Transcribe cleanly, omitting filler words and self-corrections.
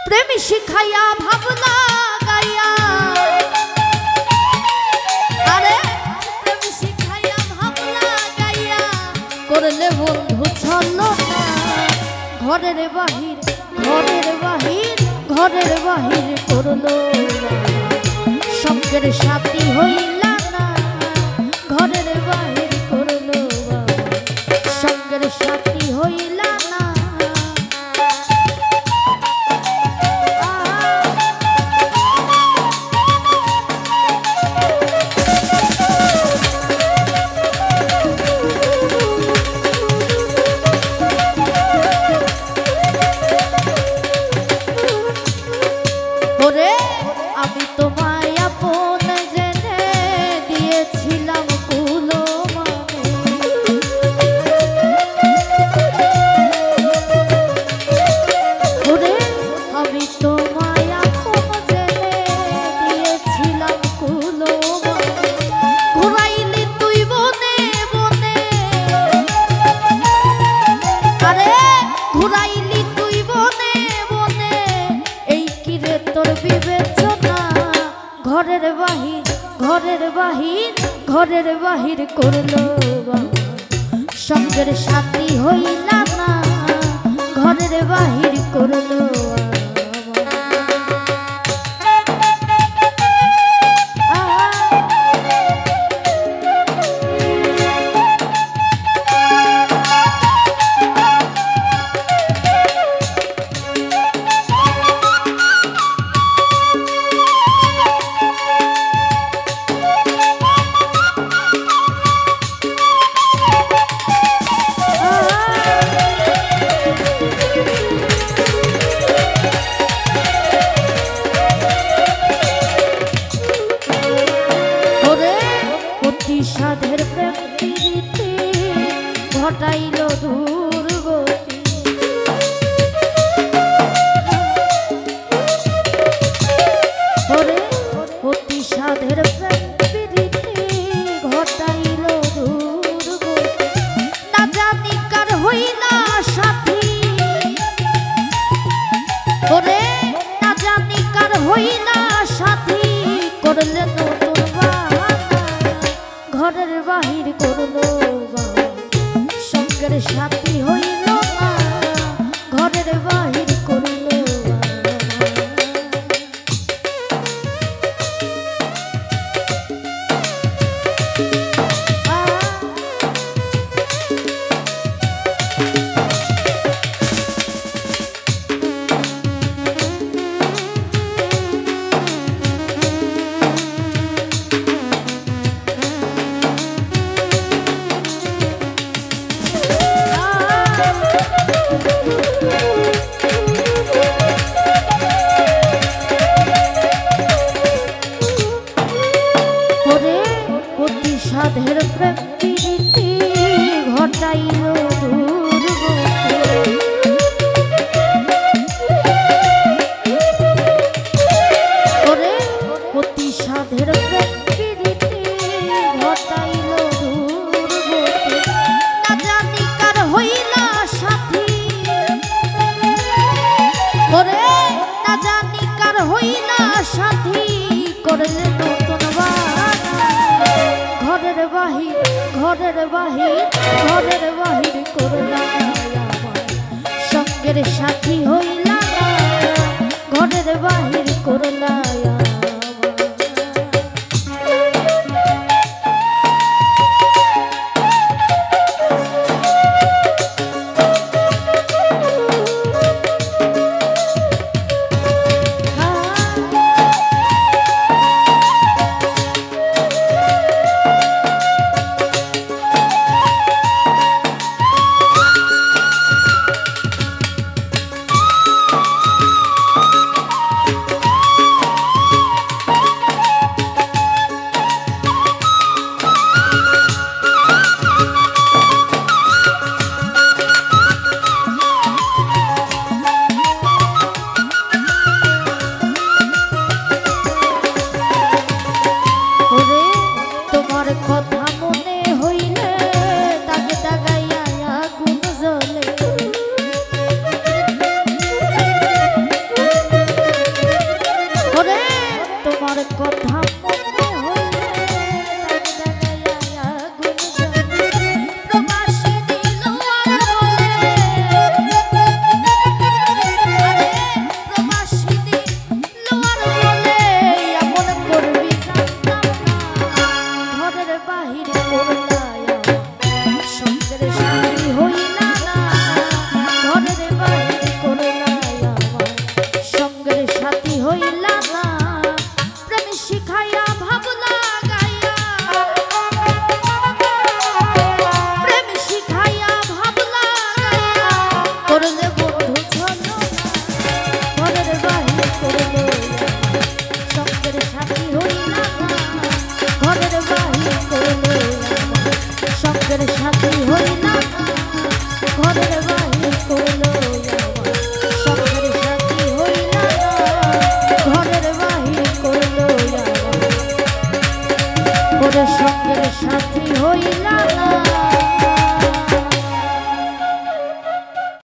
প্রেম শিখাইয়া ভাবনা গাইয়া, আরে প্রেম শিখাইয়া ভাবনা গাইয়া করলে বন্ধু ছলনা। ঘরের বাহির ঘরের বাহির ঘরের বাহির করলো, সঙ্গের সাথী হইলা না। ঘরের বাহির করলো, সঙ্গের সাথী হইলা না। আমি তোমায় আপন জেনে দিয়েছিলাম কুলো মানে, ওরে আমি তোমায় আপন জেনে দিয়েছিলাম কুলো মানে। ঘুরাইলি তুই বনে বনে, আরে ঘুরাইলি তুই বনে বনে, এই কিরে তোর বিবেচনা। ঘরের বাহির ঘরের বাহির ঘরের বাহির করলো, সঙ্গের সাথী হইলা না। ঘরের বাহির করলো, সাধের প্রেম প্রীতি ঘটাইল দুর্গতি। ওরে অতি সাধের প্রেম প্রীতি ঘটাইল দুর্গতি। না জানি কার হইলা সাথী, ওরে না জানি কার হইলা সাথী, করলে নতুন ঘরের বাহির করলো, সঙ্গের সাথী হইল না। ঘরের বাহির করলো, সাধের প্রেম প্রীতি ঘটাইল দুর্গতি। ওরে অতি সাধের প্রেম প্রীতি ঘটাইল দুর্গতি। না জানি কার হইলা সাথী, ওরে না জানি কার হইলা সাথী, করলে নতুন ঘরের বাহির ঘরের বাহির ঘরের বাহির করলা, সঙ্গের সাথী হইলা না। ঘরের বাহির করলা, ওরে সঙ্গের সাথী হইলা না